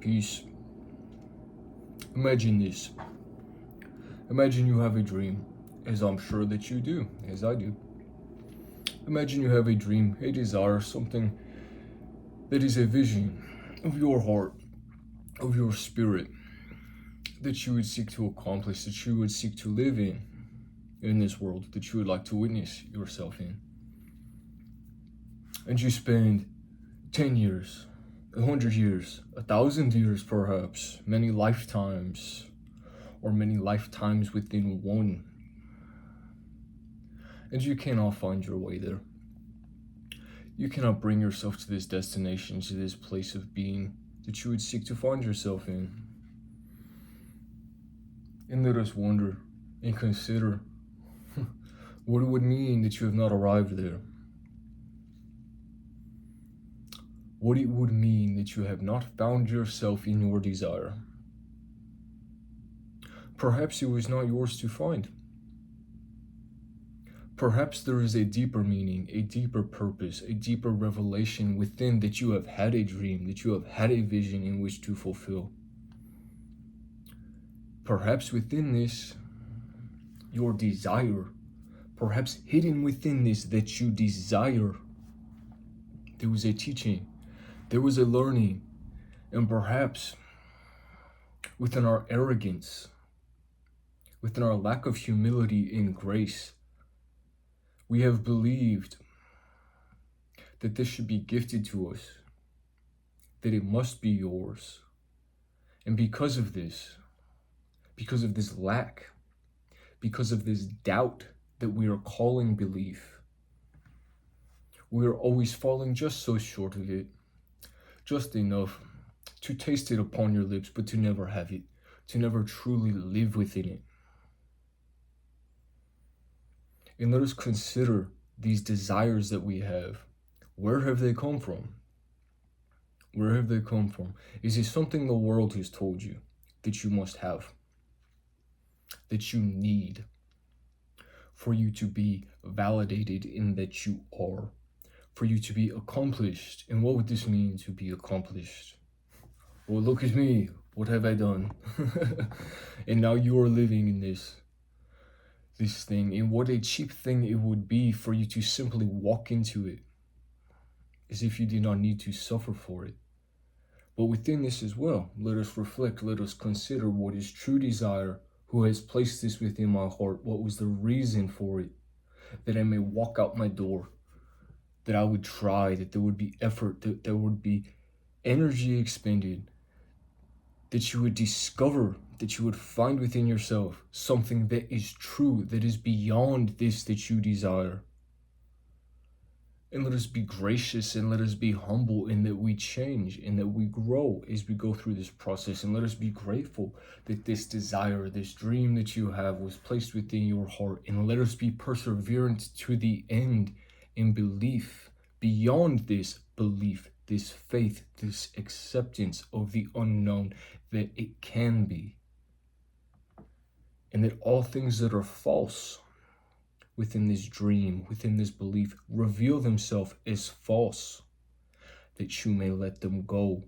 Peace. Imagine this. Imagine you have a dream, as I'm sure that you do, as I do. Imagine you have a dream, a desire, something that is a vision of your heart, of your spirit, that you would seek to accomplish, that you would seek to live in this world, that you would like to witness yourself in. And you spend 10 years, 100 years, 1,000 years perhaps, many lifetimes, or many lifetimes within one. And you cannot find your way there. You cannot bring yourself to this destination, to this place of being that you would seek to find yourself in. And let us wonder and consider what it would mean that you have not arrived there. What it would mean that you have not found yourself in your desire. Perhaps it was not yours to find. Perhaps there is a deeper meaning, a deeper purpose, a deeper revelation within that you have had a dream, that you have had a vision in which to fulfill. Perhaps within this, your desire, perhaps hidden within this that you desire, there was a teaching, there was a learning, and perhaps within our arrogance, within our lack of humility and grace, we have believed that this should be gifted to us, that it must be yours. And because of this lack, because of this doubt that we are calling belief, we are always falling just so short of it, just enough to taste it upon your lips, but to never have it, to never truly live within it. And let us consider these desires that we have. Where have they come from? Where have they come from? Is it something the world has told you that you must have, that you need for you to be validated in that you are, for you to be accomplished? And what would this mean to be accomplished? Well, look at me. What have I done? And now you are living in this thing, and what a cheap thing it would be for you to simply walk into it, as if you did not need to suffer for it. But within this as well, let us reflect, let us consider what is true desire, who has placed this within my heart, what was the reason for it, that I may walk out my door, that I would try, that there would be effort, that there would be energy expended, that you would discover, that you would find within yourself something that is true, that is beyond this that you desire. And let us be gracious and let us be humble in that we change and that we grow as we go through this process. And let us be grateful that this desire, this dream that you have was placed within your heart. And let us be perseverant to the end in belief, beyond this belief, this faith, this acceptance of the unknown, that it can be. And that all things that are false within this dream, within this belief, reveal themselves as false, that you may let them go,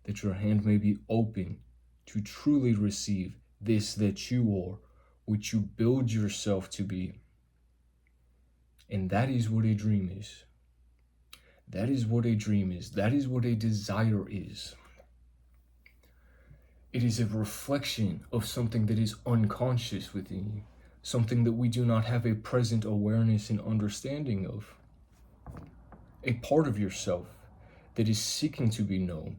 that your hand may be open to truly receive this that you are, which you build yourself to be. And that is what a dream is. That is what a dream is. That is what a desire is. It is a reflection of something that is unconscious within you, something that we do not have a present awareness and understanding of. A part of yourself that is seeking to be known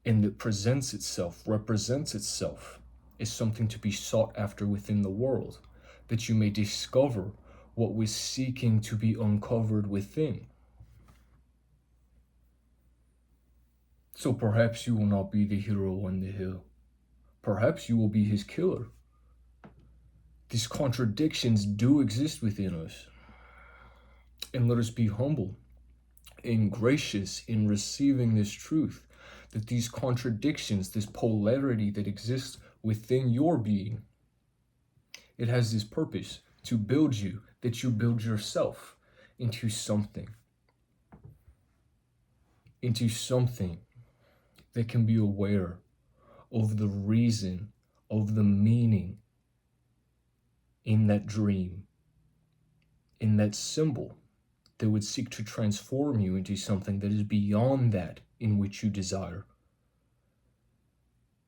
and that presents itself, represents itself as something to be sought after within the world, that you may discover what was seeking to be uncovered within. So perhaps you will not be the hero on the hill. Perhaps you will be his killer. These contradictions do exist within us. And let us be humble and gracious in receiving this truth, that these contradictions, this polarity that exists within your being, it has this purpose to build you, that you build yourself into something that can be aware of the reason, of the meaning in that dream, in that symbol that would seek to transform you into something that is beyond that in which you desire.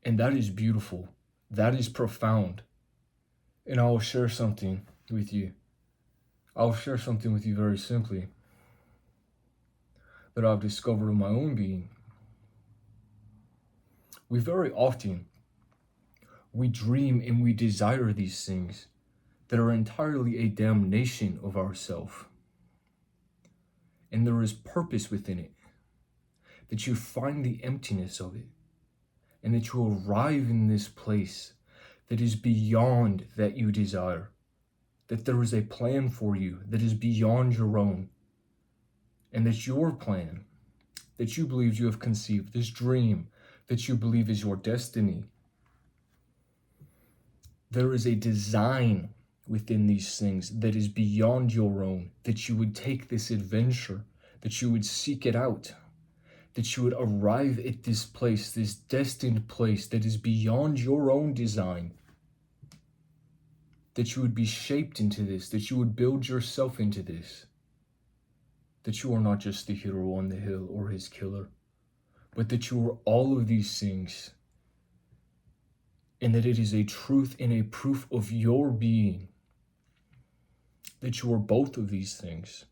And that is beautiful. That is profound. And I will share something with you. I'll share something with you very simply that I've discovered in my own being. We very often, we dream and we desire these things that are entirely a damnation of ourself. And there is purpose within it, that you find the emptiness of it, and that you arrive in this place that is beyond that you desire, that there is a plan for you that is beyond your own, and that your plan, that you believe you have conceived, this dream that you believe is your destiny, there is a design within these things that is beyond your own, that you would take this adventure, that you would seek it out, that you would arrive at this place, this destined place that is beyond your own design, that you would be shaped into this, that you would build yourself into this, that you are not just the hero on the hill or his killer, but that you are all of these things, and that it is a truth and a proof of your being, that you are both of these things,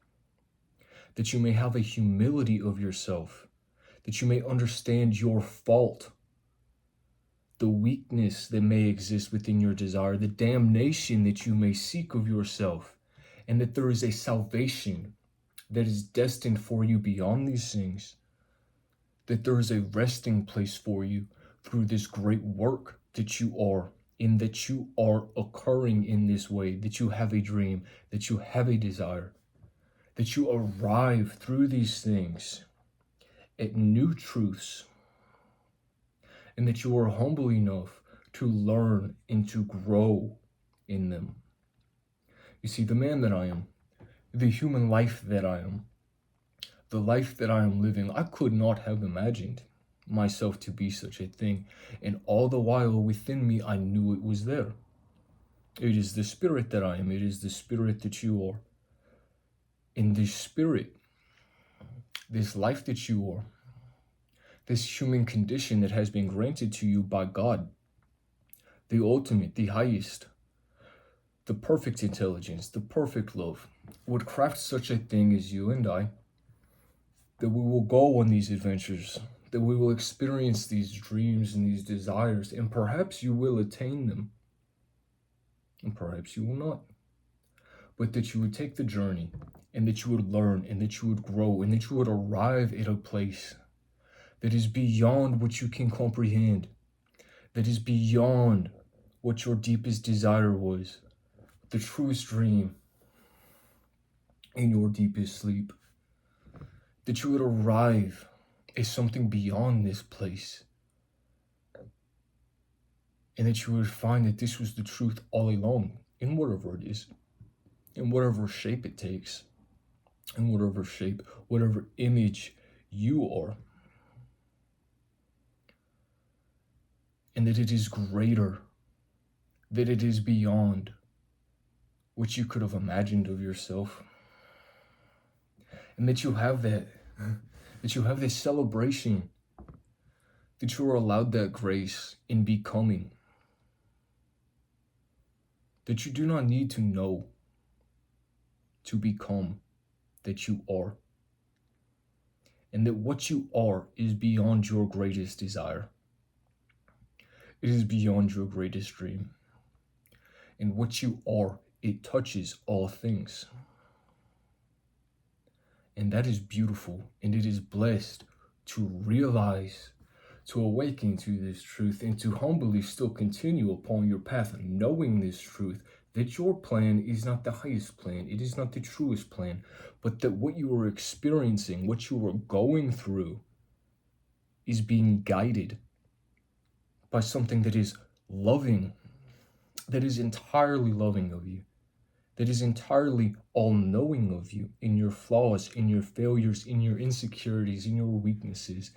that you may have a humility of yourself, that you may understand your fault, the weakness that may exist within your desire, the damnation that you may seek of yourself, and that there is a salvation that is destined for you beyond these things, that there is a resting place for you through this great work that you are, in that you are occurring in this way, that you have a dream, that you have a desire, that you arrive through these things at new truths, and that you are humble enough to learn and to grow in them. You see, the man that I am, the human life that I am, the life that I am living, I could not have imagined myself to be such a thing. And all the while within me, I knew it was there. It is the spirit that I am. It is the spirit that you are. In this spirit, this life that you are, this human condition that has been granted to you by God, the ultimate, the highest, the perfect intelligence, the perfect love, would craft such a thing as you and I, that we will go on these adventures, that we will experience these dreams and these desires, and perhaps you will attain them, and perhaps you will not. But that you would take the journey, and that you would learn, and that you would grow, and that you would arrive at a place that is beyond what you can comprehend, that is beyond what your deepest desire was, the truest dream in your deepest sleep, that you would arrive as something beyond this place, and that you would find that this was the truth all along, in whatever it is, in whatever shape it takes, in whatever shape, whatever image you are, and that it is greater, that it is beyond what you could have imagined of yourself, and that you have that you have this celebration, that you are allowed that grace in becoming, that you do not need to know to become, that you are, and that what you are is beyond your greatest desire. It is beyond your greatest dream. And what you are, it touches all things. And that is beautiful, and it is blessed to realize, to awaken to this truth, and to humbly still continue upon your path, knowing this truth, that your plan is not the highest plan, it is not the truest plan, but that what you are experiencing, what you are going through, is being guided by something that is loving, that is entirely loving of you, that is entirely all-knowing of you, in your flaws, in your failures, in your insecurities, in your weaknesses.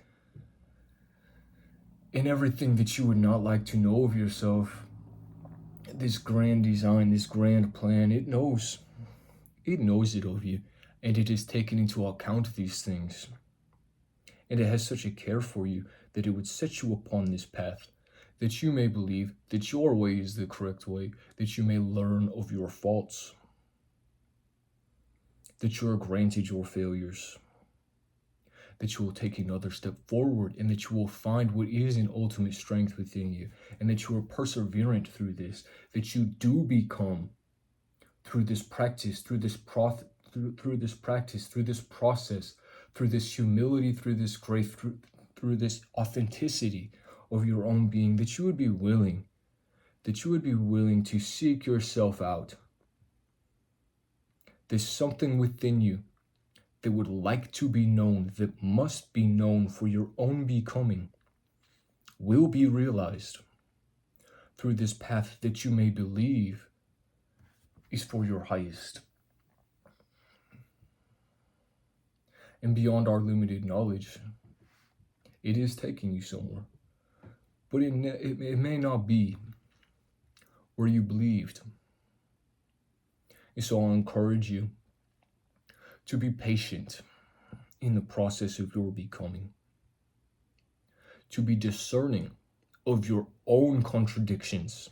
in everything that you would not like to know of yourself. This grand design, this grand plan, it knows it of you, and it has taken into account these things. And it has such a care for you that it would set you upon this path, that you may believe that your way is the correct way, that you may learn of your faults, that you are granted your failures, that you will take another step forward, and that you will find what is an ultimate strength within you, and that you are perseverant through this, that you do become, through this practice, through this process, through this humility, through this grace, through this authenticity of your own being, that you would be willing to seek yourself out. There's something within you that would like to be known, that must be known for your own becoming, will be realized through this path that you may believe is for your highest. And beyond our limited knowledge, it is taking you somewhere. But it may not be where you believed. And so I'll encourage you to be patient in the process of your becoming, to be discerning of your own contradictions,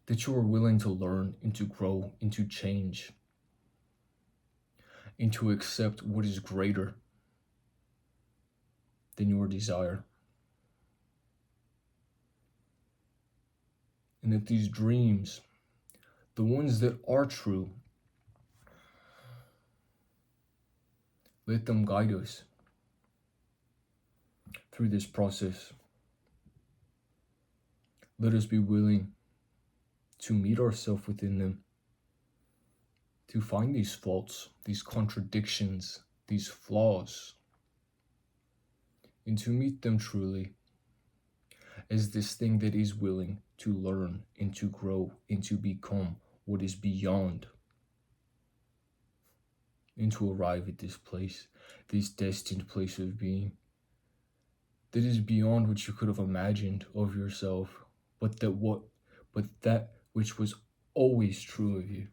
that you are willing to learn and to grow and to change, and to accept what is greater than your desire. And that these dreams, the ones that are true, let them guide us through this process. Let us be willing to meet ourselves within them, to find these faults, these contradictions, these flaws, and to meet them truly as this thing that is willing to learn and to grow and to become what is beyond, and to arrive at this place, this destined place of being that is beyond what you could have imagined of yourself, but that which was always true of you.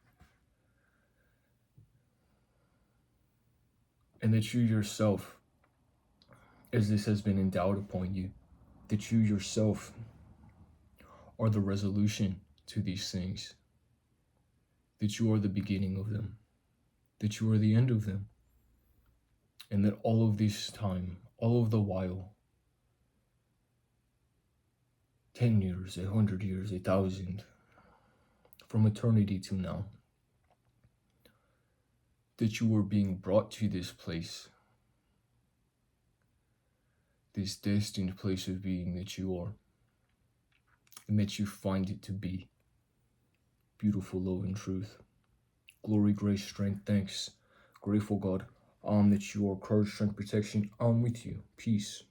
And that you yourself, as this has been endowed upon you, that you yourself are the resolution to these things, that you are the beginning of them, that you are the end of them, and that all of this time, all of the while, 10 years, 100 years, 1,000, from eternity to now, that you are being brought to this place, this destined place of being that you are, and that you find it to be beautiful love and truth. Glory, grace, strength, thanks. Grateful God, that you are courage, strength, protection. I'm with you. Peace.